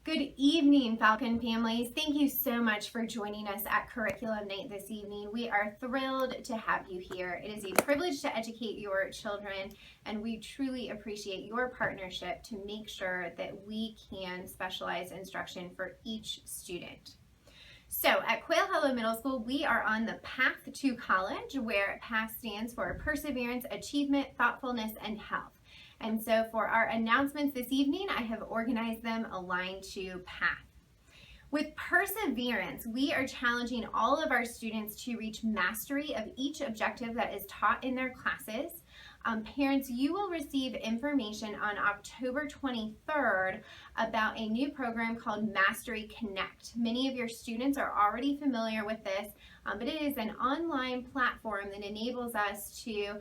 Good evening, Falcon families. Thank you so much for joining us at Curriculum Night this evening. We are thrilled to have you here. It is a privilege to educate your children, and we truly appreciate your partnership to make sure that we can specialize instruction for each student. So at Quail Hollow Middle School, we are on the path to college, where PATH stands for Perseverance, Achievement, Thoughtfulness, and Health. And so for our announcements this evening, I have organized them aligned to PATH. With Perseverance, we are challenging all of our students to reach mastery of each objective that is taught in their classes. Parents, you will receive information on October 23rd about a new program called Mastery Connect. Many of your students are already familiar with this, but it is an online platform that enables us to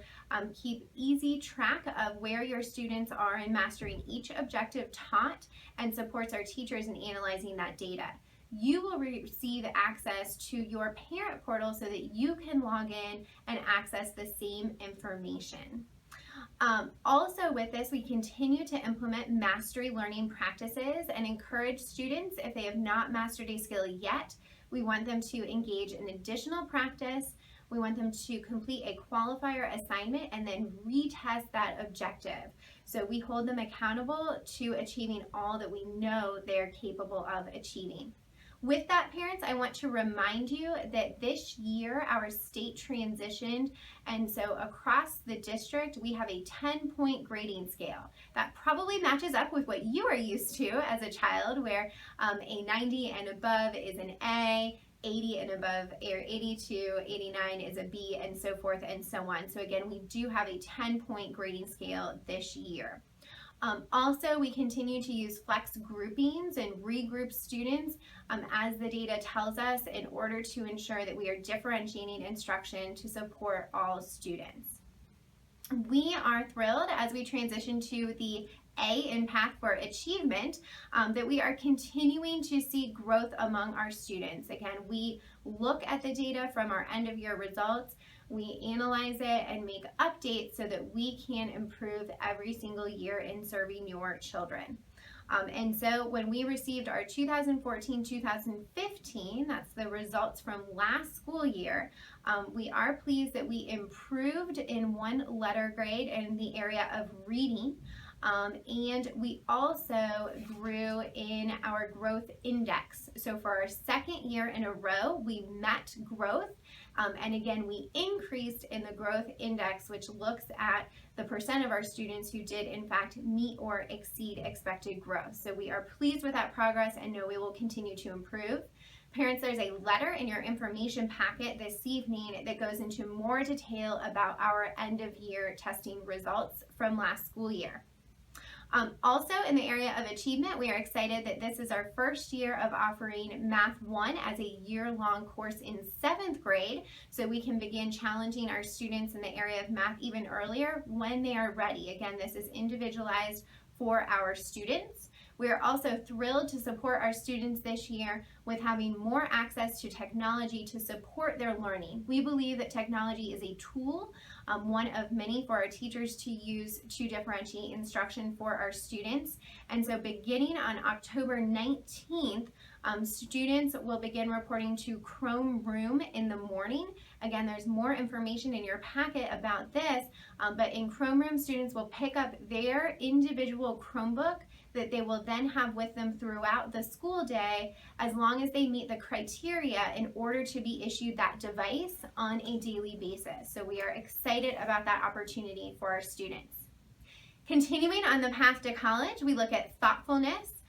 keep easy track of where your students are in mastering each objective taught and supports our teachers in analyzing that data. You will receive access to your parent portal so that you can log in and access the same information. Also with this, we continue to implement mastery learning practices and encourage students, if they have not mastered a skill yet, we want them to engage in additional practice. We want them to complete a qualifier assignment and then retest that objective. So we hold them accountable to achieving all that we know they're capable of achieving. With that, parents, I want to remind you that this year our state transitioned, and so across the district we have a 10-point grading scale. That probably matches up with what you are used to as a child, where a 90 and above is an A, 80 and above, or 80 to 89 is a B, and so forth and so on. So again, we do have a 10-point grading scale this year. Also, we continue to use flex groupings and regroup students as the data tells us, in order to ensure that we are differentiating instruction to support all students. We are thrilled, as we transition to the A in PATH for achievement, that we are continuing to see growth among our students. Again, we look at the data from our end of year results, we analyze it and make updates so that we can improve every single year in serving your children. And so when we received our 2014-2015, that's the results from last school year, we are pleased that we improved in one letter grade in the area of reading. And we also grew in our growth index. So for our second year in a row, we met growth. And again, we increased in the growth index, which looks at the percent of our students who did in fact meet or exceed expected growth. So we are pleased with that progress and know we will continue to improve. Parents, there's a letter in your information packet this evening that goes into more detail about our end of year testing results from last school year. Also in the area of achievement, we are excited that this is our first year of offering Math 1 as a year-long course in 7th grade, so we can begin challenging our students in the area of math even earlier when they are ready. Again, this is individualized for our students. We are also thrilled to support our students this year with having more access to technology to support their learning. We believe that technology is a tool, one of many for our teachers to use to differentiate instruction for our students. And so beginning on October 19th, students will begin reporting to Chrome Room in the morning. Again, there's more information in your packet about this, but in Chrome Room, students will pick up their individual Chromebook that they will then have with them throughout the school day, as long as they meet the criteria in order to be issued that device on a daily basis. So we are excited about that opportunity for our students. Continuing on the path to college, we look at thoughtfulness.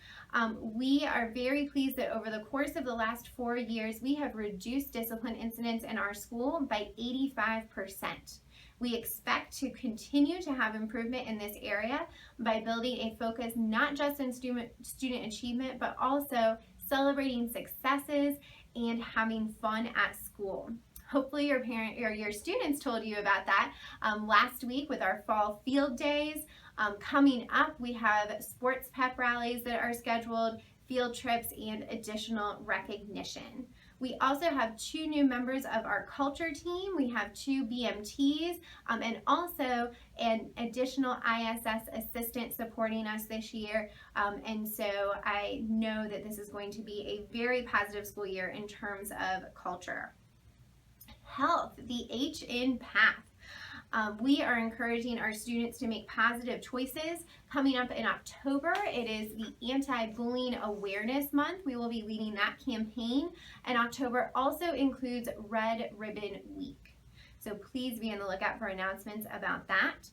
We are very pleased that over the course of the last 4 years, we have reduced discipline incidents in our school by 85%. We expect to continue to have improvement in this area by building a focus not just on student achievement, but also celebrating successes and having fun at school. Hopefully your parent or your students told you about that last week with our fall field days. Coming up, we have sports pep rallies that are scheduled, field trips, and additional recognition. We also have 2 new members of our culture team. We have 2 BMTs and also an additional ISS assistant supporting us this year. And so I know that this is going to be a very positive school year in terms of culture. Health, the H in PATH. We are encouraging our students to make positive choices. Coming up in October, it is the Anti-Bullying Awareness Month. We will be leading that campaign, and October also includes Red Ribbon Week. So please be on the lookout for announcements about that.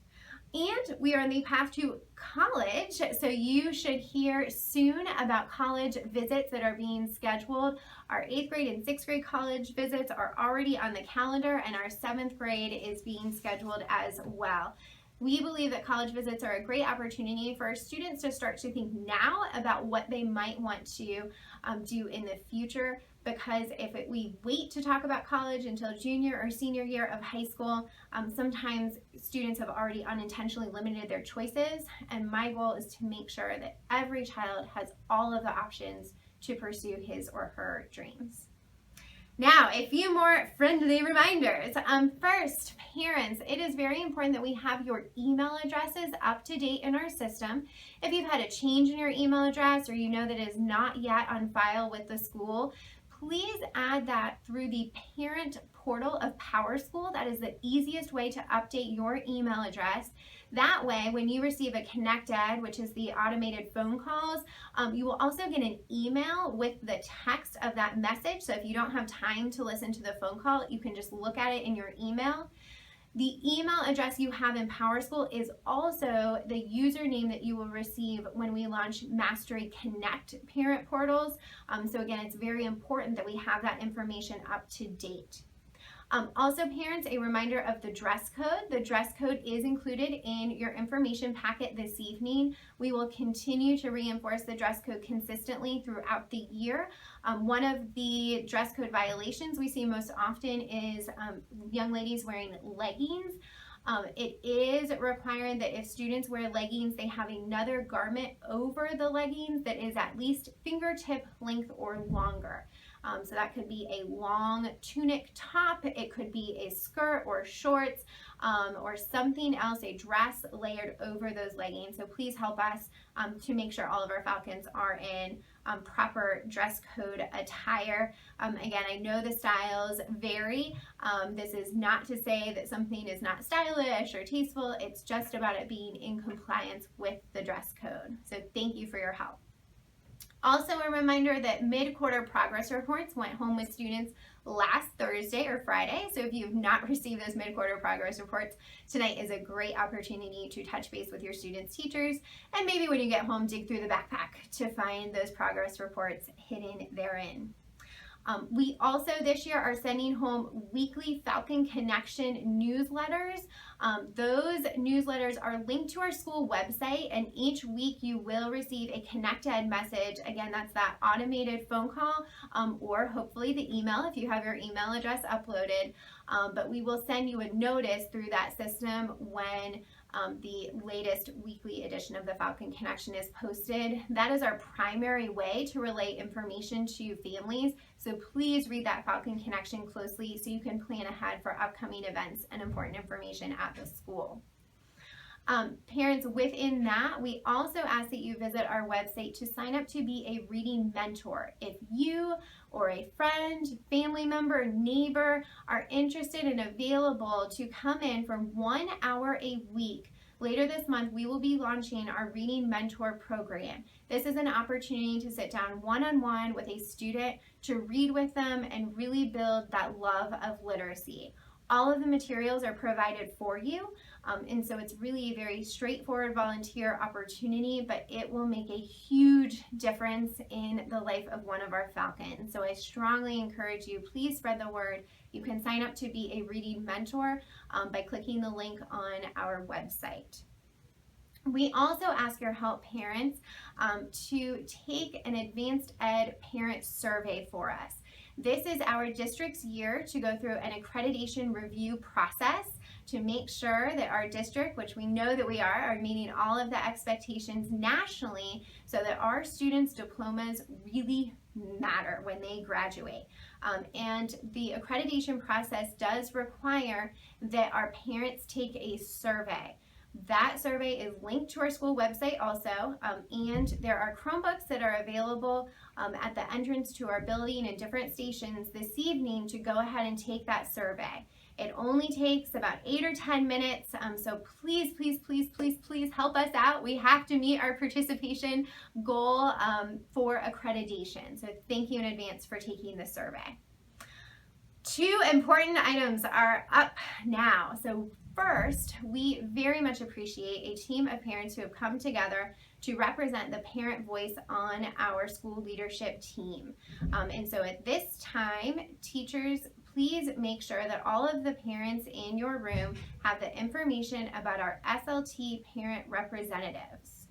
And we are on the path to college, so you should hear soon about college visits that are being scheduled. Our 8th grade and 6th grade college visits are already on the calendar, and our 7th grade is being scheduled as well. We believe that college visits are a great opportunity for our students to start to think now about what they might want to do in the future, because if we wait to talk about college until junior or senior year of high school, sometimes students have already unintentionally limited their choices, and my goal is to make sure that every child has all of the options to pursue his or her dreams. Now, a few more friendly reminders. First, parents, it is very important that we have your email addresses up to date in our system. If you've had a change in your email address or you know that it is not yet on file with the school, please add that through the parent portal of PowerSchool. That is the easiest way to update your email address. That way, when you receive a ConnectEd, which is the automated phone calls, you will also get an email with the text of that message. So if you don't have time to listen to the phone call, you can just look at it in your email. The email address you have in PowerSchool is also the username that you will receive when we launch Mastery Connect parent portals. So again, it's very important that we have that information up to date. Also, parents, a reminder of the dress code. The dress code is included in your information packet this evening. We will continue to reinforce the dress code consistently throughout the year. One of the dress code violations we see most often is young ladies wearing leggings. It is required that if students wear leggings, they have another garment over the leggings that is at least fingertip length or longer. So that could be a long tunic top, it could be a skirt or shorts, or something else, a dress layered over those leggings. So please help us to make sure all of our Falcons are in proper dress code attire. Again, I know the styles vary. This is not to say that something is not stylish or tasteful. It's just about it being in compliance with the dress code. So thank you for your help. Also, a reminder that mid-quarter progress reports went home with students last Thursday or Friday. So if you've not received those mid-quarter progress reports, tonight is a great opportunity to touch base with your students' teachers, and maybe when you get home, dig through the backpack to find those progress reports hidden therein. We also this year are sending home weekly Falcon Connection newsletters. Those newsletters are linked to our school website, and each week you will receive a ConnectEd message. Again, that's that automated phone call or hopefully the email if you have your email address uploaded. But we will send you a notice through that system when the latest weekly edition of the Falcon Connection is posted. That is our primary way to relay information to families. So please read that Falcon Connection closely so you can plan ahead for upcoming events and important information at the school. Parents, within that, we also ask that you visit our website to sign up to be a reading mentor. If you or a friend, family member, neighbor are interested and available to come in for 1 hour a week, later this month we will be launching our Reading Mentor program. This is an opportunity to sit down one-on-one with a student to read with them and really build that love of literacy. All of the materials are provided for you, and so it's really a very straightforward volunteer opportunity, but it will make a huge difference in the life of one of our Falcons. So I strongly encourage you, please spread the word. You can sign up to be a reading mentor by clicking the link on our website. We also ask your help, parents, to take an advanced ed parent survey for us. This is our district's year to go through an accreditation review process. to make sure that our district, which we know that we are meeting all of the expectations nationally so that our students' diplomas really matter when they graduate. And the accreditation process does require that our parents take a survey. That survey is linked to our school website also, and there are Chromebooks that are available at the entrance to our building and different stations this evening to go ahead and take that survey. It only takes about 8 or 10 minutes, so please, please, please, please, please help us out. We have to meet our participation goal for accreditation. So thank you in advance for taking the survey. 2 important items are up now. So first, we very much appreciate a team of parents who have come together to represent the parent voice on our school leadership team. And so at this time, teachers, please make sure that all of the parents in your room have the information about our SLT parent representatives.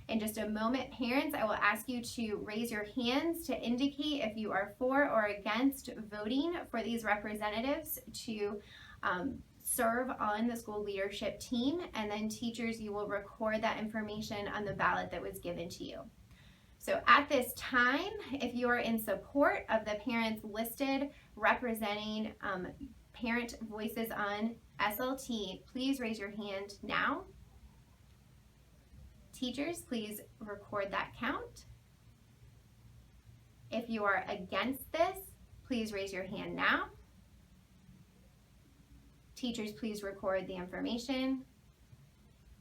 In just a moment, parents, I will ask you to raise your hands to indicate if you are for or against voting for these representatives to serve on the school leadership team. And then teachers, you will record that information on the ballot that was given to you. So at this time, if you are in support of the parents listed representing parent voices on SLT, please raise your hand now. Teachers, please record that count. If you are against this, please raise your hand now. Teachers, please record the information.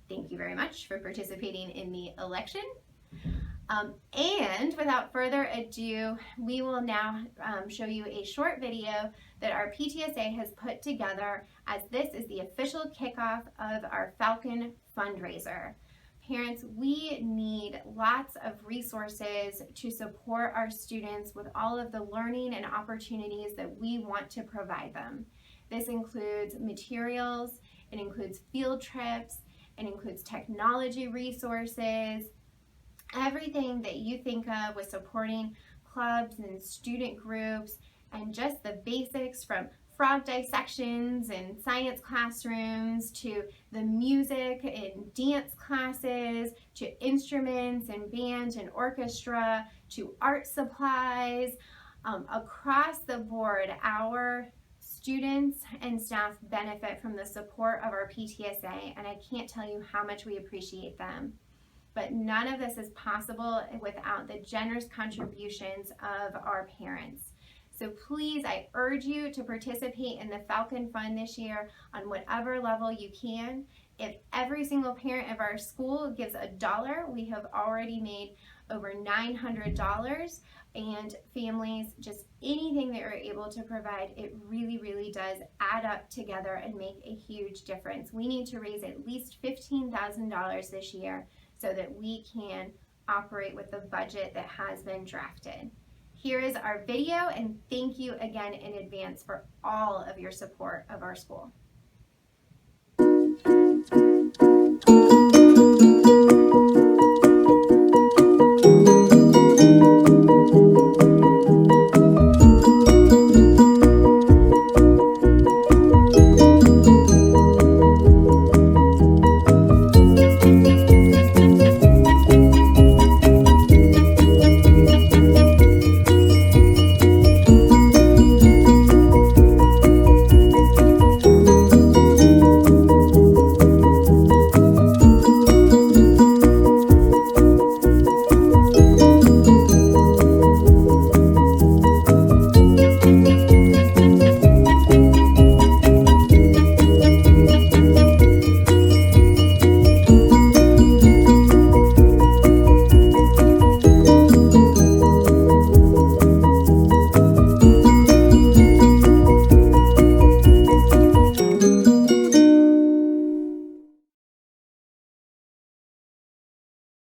Thank you very much for participating in the election. And without further ado, we will now show you a short video that our PTSA has put together, as this is the official kickoff of our Falcon fundraiser. Parents, we need lots of resources to support our students with all of the learning and opportunities that we want to provide them. This includes materials, it includes field trips, it includes technology resources, everything that you think of with supporting clubs and student groups, and just the basics from frog dissections and science classrooms to the music and dance classes to instruments and band and orchestra to art supplies. Across the board, our students and staff benefit from the support of our PTSA, and I can't tell you how much we appreciate them. But none of this is possible without the generous contributions of our parents. So please, I urge you to participate in the Falcon Fund this year on whatever level you can. If every single parent of our school gives $1, we have already made over $900, and families, just anything that you're able to provide, it really, really does add up together and make a huge difference. We need to raise at least $15,000 this year so that we can operate with the budget that has been drafted. Here is our video, and thank you again in advance for all of your support of our school.